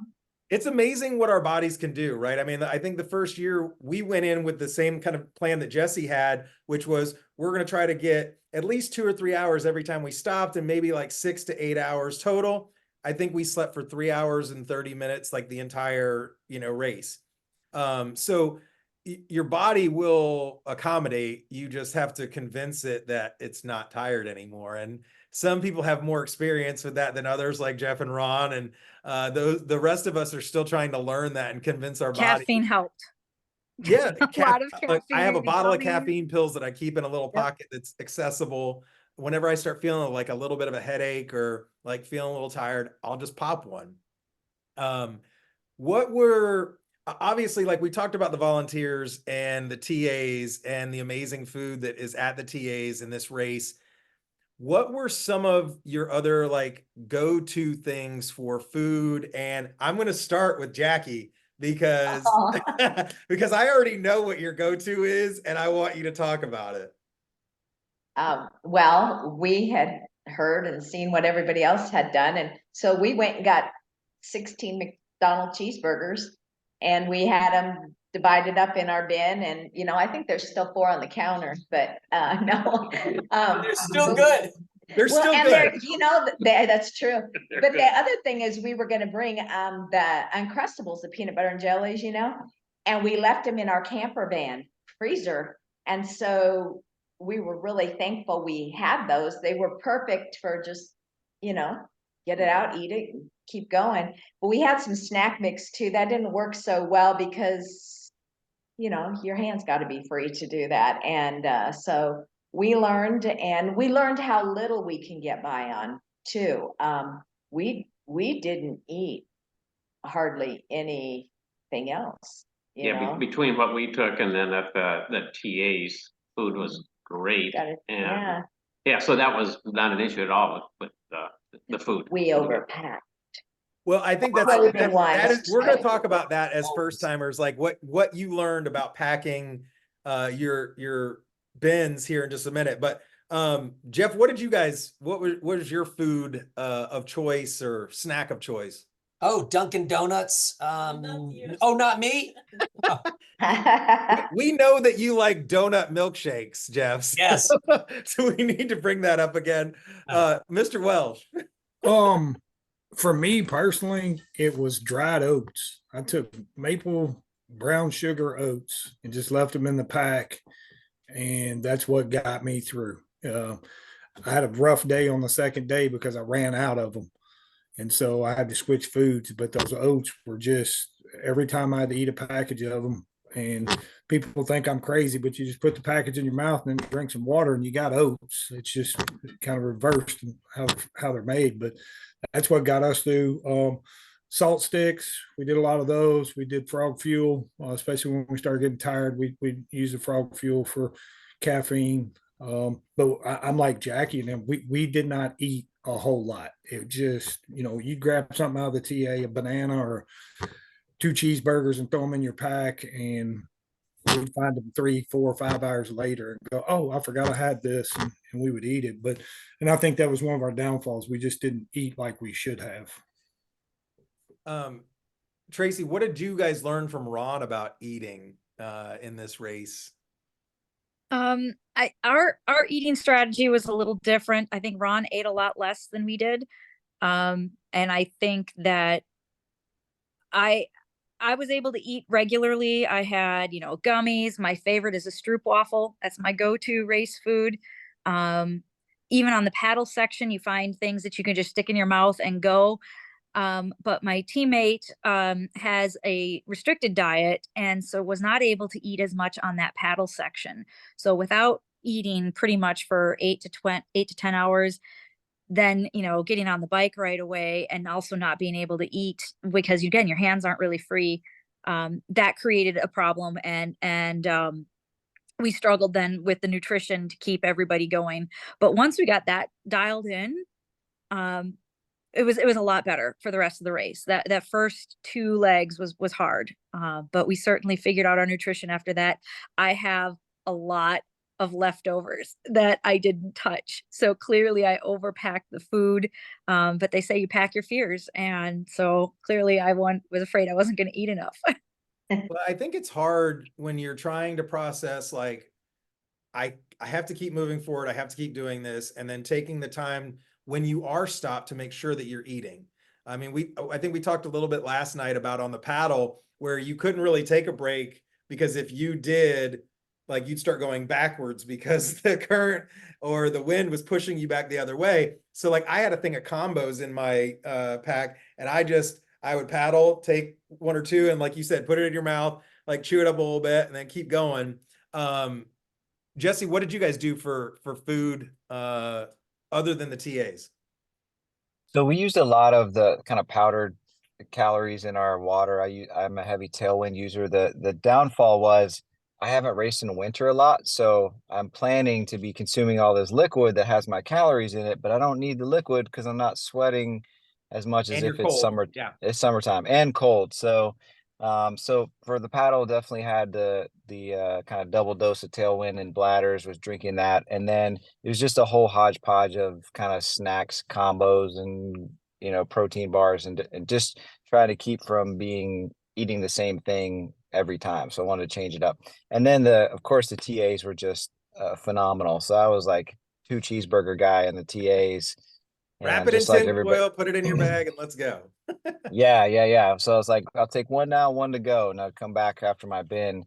it's amazing what our bodies can do, right? I mean, I think the first year we went in with the same kind of plan that Jesse had, which was we're going to try to get at least 2 or 3 hours every time we stopped, and maybe like 6 to 8 hours total. I think we slept for 3 hours and 30 minutes, like the entire, race. So your body will accommodate. You just have to convince it that it's not tired anymore. And some people have more experience with that than others, like Jeff and Ron, and the rest of us are still trying to learn that and convince our body. Caffeine helped. Yeah, A lot of I have a caffeine, bottle of gummies. caffeine pills that I keep in a little Yep. pocket that's accessible. Whenever I start feeling like a little bit of a headache or like feeling a little tired, I'll just pop one. What were obviously, like we talked about the volunteers and the TAs and the amazing food that is at the TAs in this race. What were some of your other like go-to things for food? And I'm going to start with Jackie because because I already know what your go-to is and I want you to talk about it. Well, we had heard and seen what everybody else had done, and so we went and got 16 McDonald's cheeseburgers, and we had them divided up in our bin, and I think there's still 4 on the counter, but no. They're still good. They're Well, still and good. that's true. But the other thing is we were going to bring the Uncrustables, the peanut butter and jellies, and we left them in our camper van freezer, and so we were really thankful we had those. They were perfect for just, get it out, eat it, and keep going. But we had some snack mix too. That didn't work so well because, your hands got to be free to do that. And so we learned how little we can get by on too. We didn't eat hardly anything else. Between what we took and then at the TA's, food was great. Yeah. Yeah, so that was not an issue at all with the food. We overpacked. Well, I think that is, we're going to talk about that as first timers, like what you learned about packing your bins here in just a minute. But Jeff, what was your food of choice or snack of choice? Oh, Dunkin' Donuts. Not me. We know that you like donut milkshakes, Jeff. Yes. So we need to bring that up again. Mr. Welsh. For me personally, it was dried oats. I took maple brown sugar oats and just left them in the pack, and that's what got me through. I had a rough day on the second day because I ran out of them, and so I had to switch foods. But those oats were just, every time I had to eat a package of them, and people think I'm crazy, but you just put the package in your mouth and then drink some water and you got oats. It's just kind of reversed how they're made, but that's what got us through. Salt sticks, we did a lot of those. We did frog fuel, especially when we started getting tired. We use the frog fuel for caffeine. But I'm like Jackie and them. We did not eat a whole lot. It just, you grab something out of the TA, a banana or 2 cheeseburgers and throw them in your pack, and we'd find them 3, 4, 5 hours later and go, oh, I forgot I had this, and we would eat it. And I think that was one of our downfalls. We just didn't eat like we should have. Tracy, what did you guys learn from Ron about eating in this race? Our eating strategy was a little different. I think Ron ate a lot less than we did. And I think that I was able to eat regularly. I had, gummies. My favorite is a stroopwafel. That's my go-to race food. Even on the paddle section, you find things that you can just stick in your mouth and go. But my teammate has a restricted diet and so was not able to eat as much on that paddle section. So without eating pretty much for 8 to 10 hours, then, getting on the bike right away and also not being able to eat because again, your hands aren't really free. That created a problem and we struggled then with the nutrition to keep everybody going. But once we got that dialed in, it was a lot better for the rest of the race. That first 2 legs was hard. But we certainly figured out our nutrition after that. I have a lot of leftovers that I didn't touch. So clearly I overpacked the food. But they say you pack your fears. And so clearly was afraid I wasn't going to eat enough. Well, I think it's hard when you're trying to process, like, I have to keep moving forward. I have to keep doing this. And then taking the time when you are stopped to make sure that you're eating. I mean, I think we talked a little bit last night about on the paddle where you couldn't really take a break because if you did, like, you'd start going backwards because the current or the wind was pushing you back the other way. So like I had a thing of combos in my pack, and I would paddle, take one or two, and like you said, put it in your mouth, like chew it up a little bit, and then keep going. Jesse, what did you guys do for food other than the TAs? So we used a lot of the kind of powdered calories in our water. I'm a heavy tailwind user. The downfall was I haven't raced in winter a lot, so I'm planning to be consuming all this liquid that has my calories in it, but I don't need the liquid because I'm not sweating as much as And you're if it's cold. summer. Yeah. It's summertime and cold. So so for the paddle, definitely had the kind of double dose of tailwind and bladders, was drinking that. And then it was just a whole hodgepodge of kind of snacks, combos, and, you know, protein bars, and just try to keep from eating the same thing every time. So I wanted to change it up. And then of course the TAs were just phenomenal. So I was like 2 cheeseburger guy in the TAs. Wrap And it in just like tin everybody, foil, put it in your bag, and let's go. yeah. So I was like, I'll take one now, one to go, and I'd come back after my bin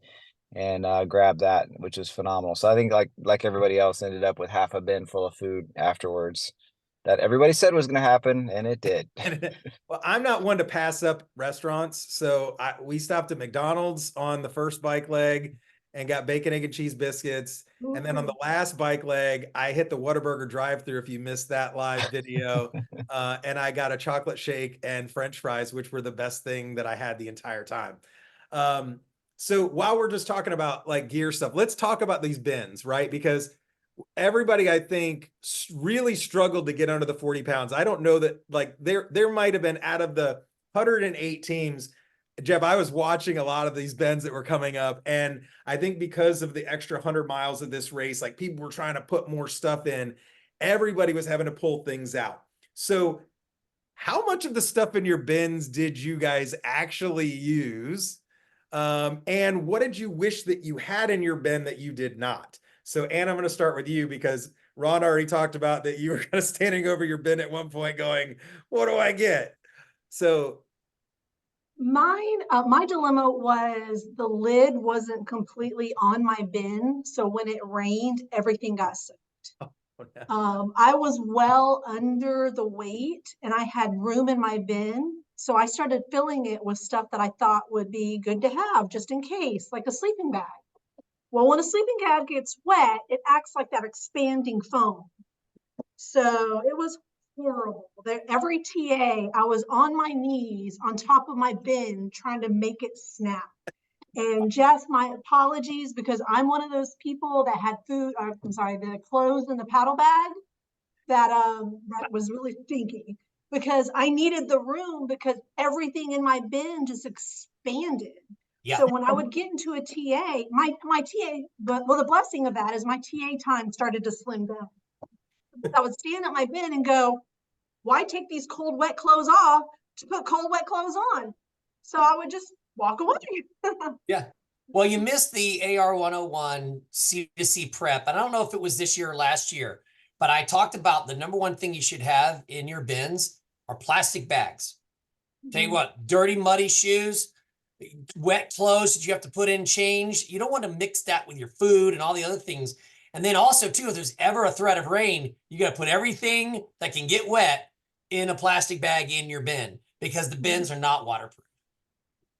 and grab that, which was phenomenal. So I think like everybody else ended up with half a bin full of food afterwards that everybody said was going to happen, and it did. Well, I'm not one to pass up restaurants, so we stopped at McDonald's on the first bike leg and got bacon, egg, and cheese biscuits. And then on the last bike leg, I hit the Whataburger drive-thru, if you missed that live video, and I got a chocolate shake and French fries, which were the best thing that I had the entire time. So while we're just talking about like gear stuff, let's talk about these bins, right? Because everybody, I think, really struggled to get under the 40 pounds. I don't know that, like, there might have been, out of the 108 teams, Jeb, I was watching a lot of these bends that were coming up. And I think because of the extra 100 miles of this race, like, people were trying to put more stuff in. Everybody was having to pull things out. So how much of the stuff in your bins did you guys actually use? And what did you wish that you had in your bin that you did not? So, Ann, I'm going to start with you because Ron already talked about that you were kind of standing over your bin at one point going, what do I get? So my dilemma was the lid wasn't completely on my bin. So when it rained, everything got soaked. I was well under the weight and I had room in my bin. So I started filling it with stuff that I thought would be good to have just in case, like a sleeping bag. Well, when a sleeping bag gets wet, it acts like that expanding foam. So it was horrible. Every TA, I was on my knees on top of my bin trying to make it snap. And Jess, my apologies, because I'm one of those people that had the clothes in the paddle bag that was really stinky because I needed the room because everything in my bin just expanded. Yeah. So when I would get into a TA, my TA, the blessing of that is my TA time started to slim down. I would stand at my bin and go, why take these cold, wet clothes off to put cold, wet clothes on? So I would just walk away. Yeah. Well, you missed the AR101 C2C prep. And I don't know if it was this year or last year, but I talked about the number one thing you should have in your bins are plastic bags. Tell you what, dirty, muddy shoes, wet clothes that you have to put in change. You don't want to mix that with your food and all the other things. And then also too, if there's ever a threat of rain, you got to put everything that can get wet in a plastic bag in your bin because the bins are not waterproof.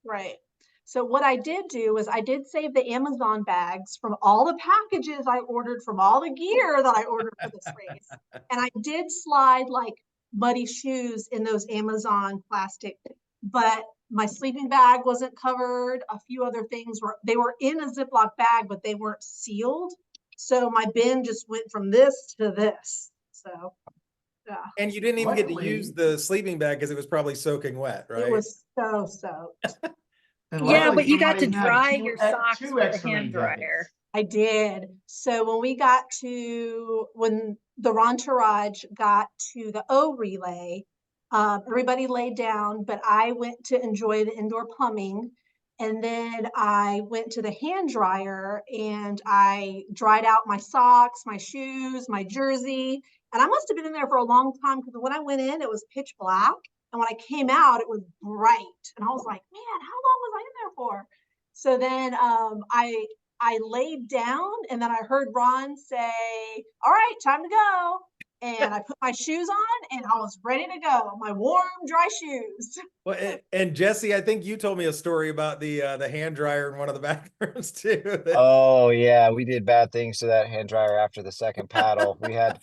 Right. So what I did do was I did save the Amazon bags from all the packages I ordered from all the gear that I ordered for this race. And I did slide like muddy shoes in those Amazon plastic, but my sleeping bag wasn't covered. A few other things they were in a Ziploc bag, but they weren't sealed. So my bin just went from this to this. So yeah. And you didn't even get to use the sleeping bag because it was probably soaking wet, right? It was so soaked. Yeah, but you got to dry your socks with a hand dryer. I did. So when the Entourage got to the O relay, everybody laid down, but I went to enjoy the indoor plumbing. And then I went to the hand dryer and I dried out my socks, my shoes, my jersey. And I must have been in there for a long time because when I went in, it was pitch black. And when I came out, it was bright. And I was like, man, how long was I in there for? So then I laid down and then I heard Ron say, all right, time to go. And I put my shoes on and I was ready to go. My warm, dry shoes. Well, and Jesse, I think you told me a story about the hand dryer in one of the bathrooms too. Oh yeah, we did bad things to that hand dryer after the second paddle. We had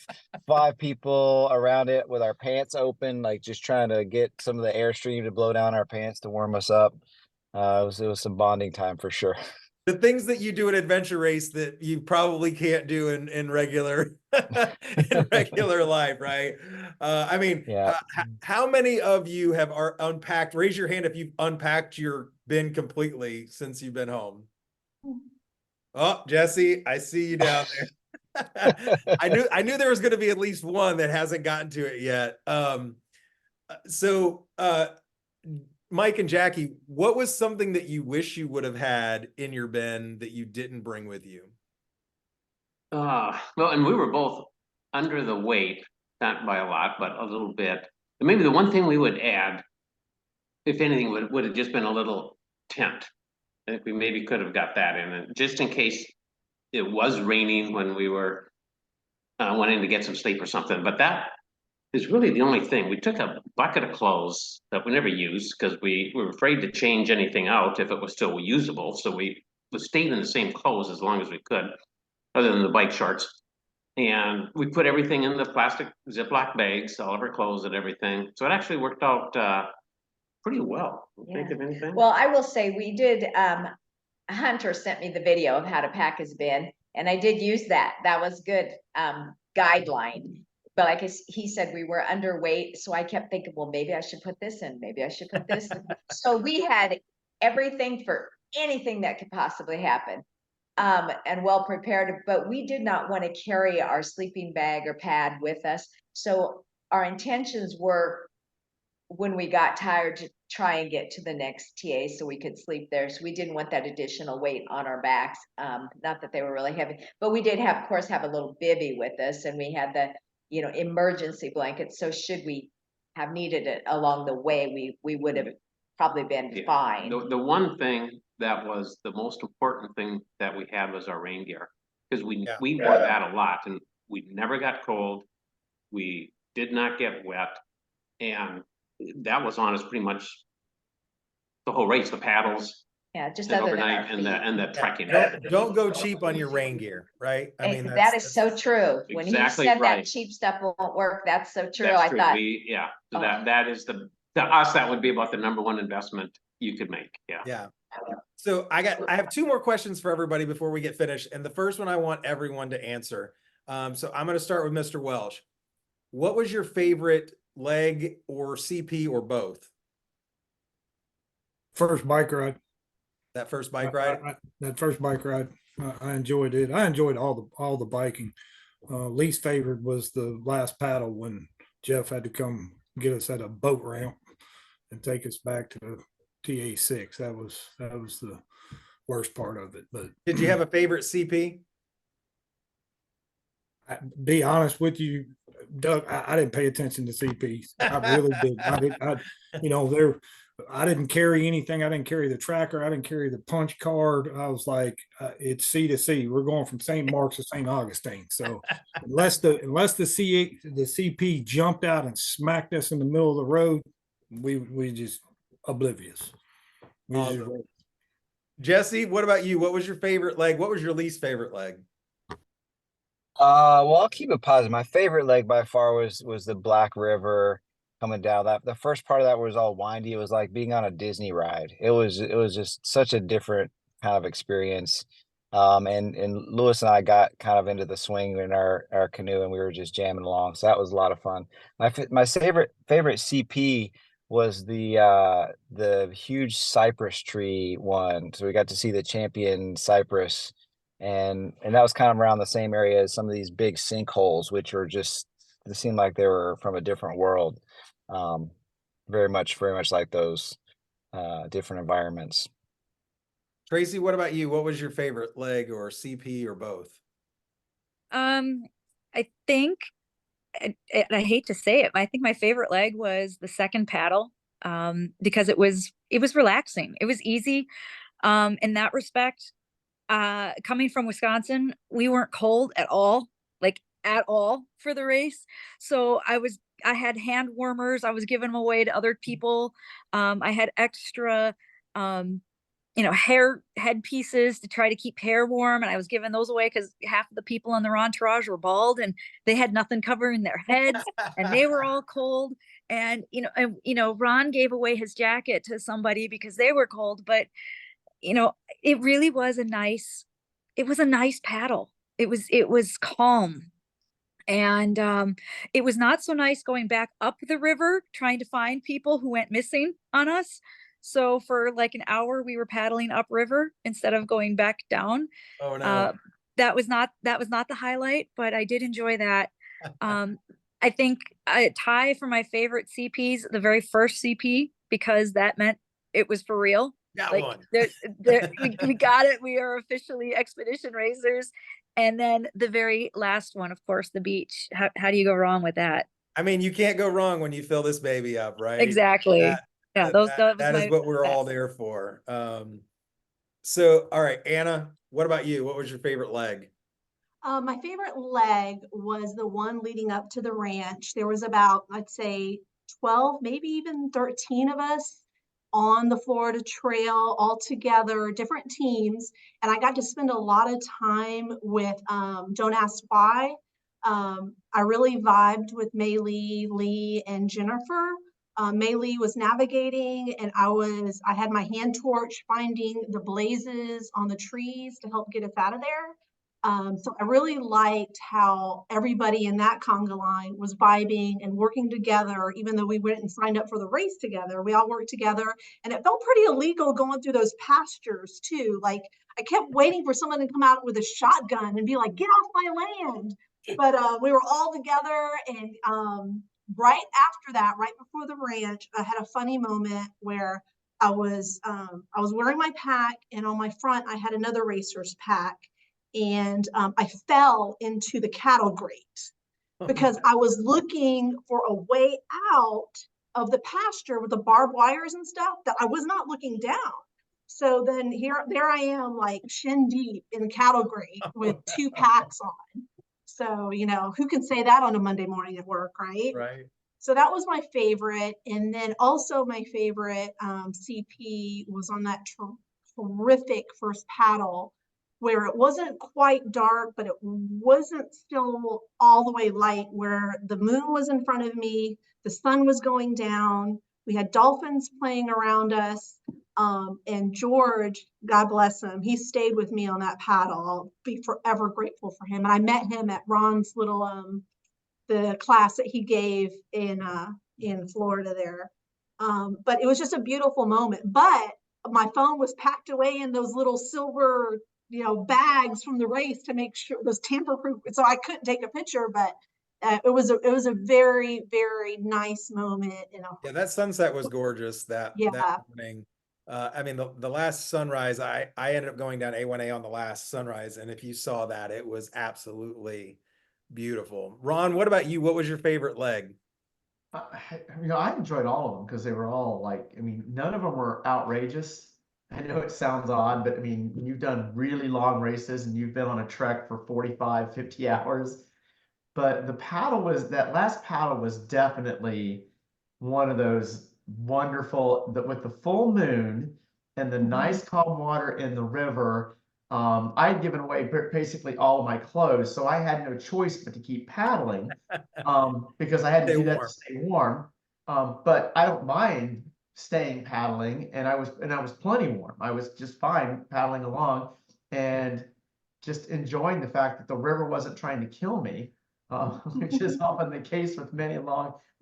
5 people around it with our pants open, like just trying to get some of the airstream to blow down our pants to warm us up. It was some bonding time for sure. The things that you do in adventure race that you probably can't do in regular in regular life, right? I mean, Yeah. how many of you have unpacked? Raise your hand if you've unpacked your bin completely since you've been home. Oh, Jesse, I see you down there. I knew there was going to be at least one that hasn't gotten to it yet. So Mike and Jackie, what was something that you wish you would have had in your bin that you didn't bring with you? Well, and we were both under the weight, not by a lot, but a little bit. And maybe the one thing we would add, if anything, would have just been a little tent. I think we maybe could have got that in, and just in case it was raining when we were wanting to get some sleep or something. But that is really the only thing. We took a bucket of clothes that we never used because we were afraid to change anything out if it was still usable. So we stayed in the same clothes as long as we could, other than the bike shorts. And we put everything in the plastic Ziploc bags, all of our clothes and everything. So it actually worked out pretty well. Think of anything? Well, I will say we did, Hunter sent me the video of how to pack his bin, and I did use that. That was good guideline. But like he said, we were underweight, so I kept thinking, well, maybe I should put this in, maybe I should put this in. So we had everything for anything that could possibly happen, and well prepared, but we did not want to carry our sleeping bag or pad with us. So our intentions were, when we got tired, to try and get to the next TA so we could sleep there. So we didn't want that additional weight on our backs. Not that they were really heavy, but we did have, of course, have a little bivvy with us, and we had the, emergency blanket. So should we have needed it along the way, we would have probably been fine. The one thing that was the most important thing that we had was our rain gear, because we wore that a lot, and we never got cold. We did not get wet, and that was on us pretty much the whole race, the paddles. Yeah, just and other than overnight our and the trekking. Don't go cheap on your rain gear, right? I mean, that is so true. When he exactly said right. that cheap stuff won't work, that's so true. That's I true. thought, So that is to us, that would be about the #1 investment you could make. Yeah. So I have 2 more questions for everybody before we get finished. And the first one I want everyone to answer. So I'm going to start with Mr. Welsh. What was your favorite leg or CP or both? First bike ride. That first bike ride? That first bike ride, I enjoyed it. I enjoyed all the biking. Least favorite was the last paddle when Jeff had to come get us at a boat ramp and take us back to TA6. That was the worst part of it. But did you have a favorite CP? Be honest with you, Doug, I didn't pay attention to CPs. I really did. I didn't carry anything. I didn't carry the tracker. I didn't carry the punch card. I was like, it's C to C. We're going from St. Mark's to St. Augustine. So unless the CP jumped out and smacked us in the middle of the road, we just oblivious. Jesse, what about you? What was your favorite leg? What was your least favorite leg? Well, I'll keep it positive. My favorite leg by far was the Black River coming down. That the first part of that was all windy. It was like being on a Disney ride. It was just such a different kind of experience. And Lewis and I got kind of into the swing in our canoe, and we were just jamming along. So that was a lot of fun. My favorite CP was the huge cypress tree one. So we got to see the champion cypress and that was kind of around the same area as some of these big sinkholes, which are just, they seemed like they were from a different world. Very much like those different environments. Tracy, what about you? What was your favorite leg or CP or both? I think, and I hate to say it, but I think my favorite leg was the second paddle, because it was relaxing. It was easy. In that respect, coming from Wisconsin, we weren't cold at all, like at all for the race. So I had hand warmers. I was giving them away to other people. I had extra, hair headpieces to try to keep hair warm. And I was giving those away because half of the people in their entourage were bald and they had nothing covering their heads and they were all cold. And, Ron gave away his jacket to somebody because they were cold, but it really was a nice paddle. It was calm. And it was not so nice going back up the river trying to find people who went missing on us. So for like an hour we were paddling upriver instead of going back down. Oh no. That was not the highlight, but I did enjoy that. I think a tie for my favorite CPs, the very first CP, because that meant it was for real. Got Like one. we got it. We are officially expedition racers. And then the very last one, of course, the beach. How do you go wrong with that? I mean, you can't go wrong when you fill this baby up, right? Exactly. Yeah, That is what we're all there for. So, all right, Anna, what about you? What was your favorite leg? My favorite leg was the one leading up to the ranch. There was about, I'd say, 12, maybe even 13 of us on the Florida Trail all together, different teams. And I got to spend a lot of time with Don't Ask Why. I really vibed with Mei Lee, and Jennifer. Mei Lee was navigating and I had my hand torch finding the blazes on the trees to help get us out of there. So I really liked how everybody in that conga line was vibing and working together, even though we went and signed up for the race together. We all worked together and it felt pretty illegal going through those pastures too. Like I kept waiting for someone to come out with a shotgun and be like, get off my land. But we were all together and right after that, right before the ranch, I had a funny moment where I was wearing my pack and on my front, I had another racer's pack. And I fell into the cattle grate because I was looking for a way out of the pasture with the barbed wires and stuff that I was not looking down. So then there I am, like shin deep in cattle grate with two packs on. So, who can say that on a Monday morning at work, right? Right. So that was my favorite. And then also my favorite CP was on that terrific first paddle where it wasn't quite dark, but it wasn't still all the way light, where the moon was in front of me, the sun was going down, we had dolphins playing around us, and George, God bless him, he stayed with me on that paddle. I'll be forever grateful for him. And I met him at Ron's little, the class that he gave in Florida there. But it was just a beautiful moment. But my phone was packed away in those little silver bags from the race to make sure it was tamper proof, so I couldn't take a picture, but it was a very, very nice moment. Yeah, that sunset was gorgeous that morning. I mean, the last sunrise, I ended up going down A1A on the last sunrise, and if you saw that, it was absolutely beautiful. Ron, what about you? What was your favorite leg? I enjoyed all of them because they were all none of them were outrageous. I know it sounds odd, but you've done really long races and you've been on a trek for 45, 50 hours. But that last paddle was definitely one of those wonderful, with the full moon and the nice calm water in the river. I had given away basically all of my clothes, so I had no choice but to keep paddling because I had to do that to stay warm. But I don't mind staying paddling, and I was plenty warm. I was just fine paddling along and just enjoying the fact that the river wasn't trying to kill me, which is often the case with many of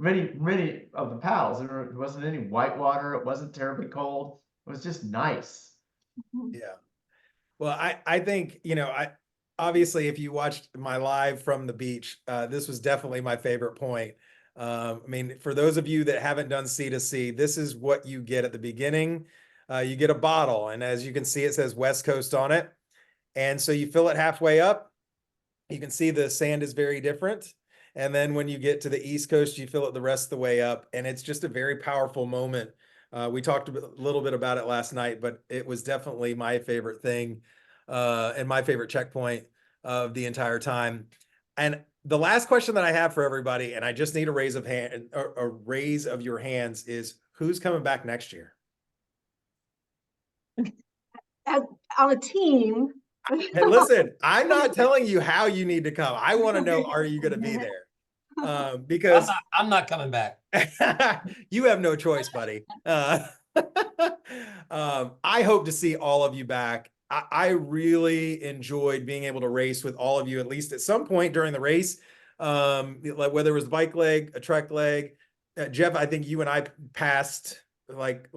the paddles. There wasn't any white water. It wasn't terribly cold. It was just nice. Yeah. Well, I think, obviously if you watched my live from the beach, this was definitely my favorite point. I mean, for those of you that haven't done C2C, this is what you get at the beginning. You get a bottle, and as you can see, it says West Coast on it. And so you fill it halfway up. You can see the sand is very different. And then when you get to the East Coast, you fill it the rest of the way up. And it's just a very powerful moment. We talked a little bit about it last night, but it was definitely my favorite thing and my favorite checkpoint of the entire time. And the last question that I have for everybody, and I just need a raise of hand, a raise of your hands, is who's coming back next year? On a team. And listen, I'm not telling you how you need to come. I want to know, are you going to be there? Because I'm not coming back. you have no choice, buddy. I hope to see all of you back. I really enjoyed being able to race with all of you, at least at some point during the race. Like whether it was a bike leg, a trek leg. Jeff, I think you and I passed like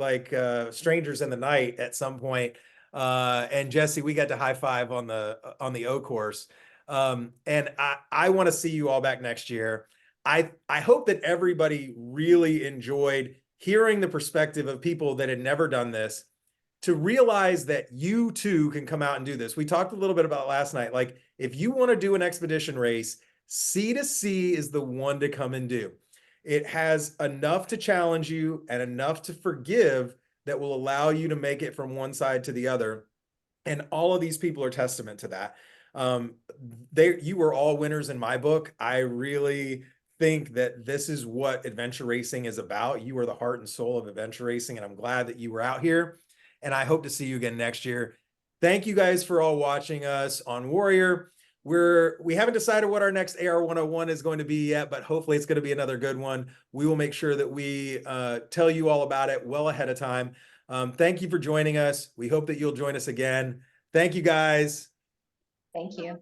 strangers in the night at some point. And Jesse, we got to high five on the O course. And I want to see you all back next year. I hope that everybody really enjoyed hearing the perspective of people that had never done this, to realize that you too can come out and do this. We talked a little bit about last night. Like, if you want to do an expedition race, C2C is the one to come and do. It has enough to challenge you and enough to forgive that will allow you to make it from one side to the other. And all of these people are testament to that. You were all winners in my book. I really think that this is what adventure racing is about. You are the heart and soul of adventure racing, and I'm glad that you were out here. And I hope to see you again next year. Thank you guys for all watching us on Warrior. We haven't decided what our next AR101 is going to be yet, but hopefully it's going to be another good one. We will make sure that we tell you all about it well ahead of time. Thank you for joining us. We hope that you'll join us again. Thank you, guys. Thank you.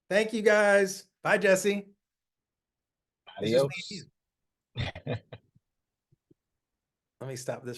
Thank you, guys. Bye, Jesse. It's just me and Adios. you. Let me stop this.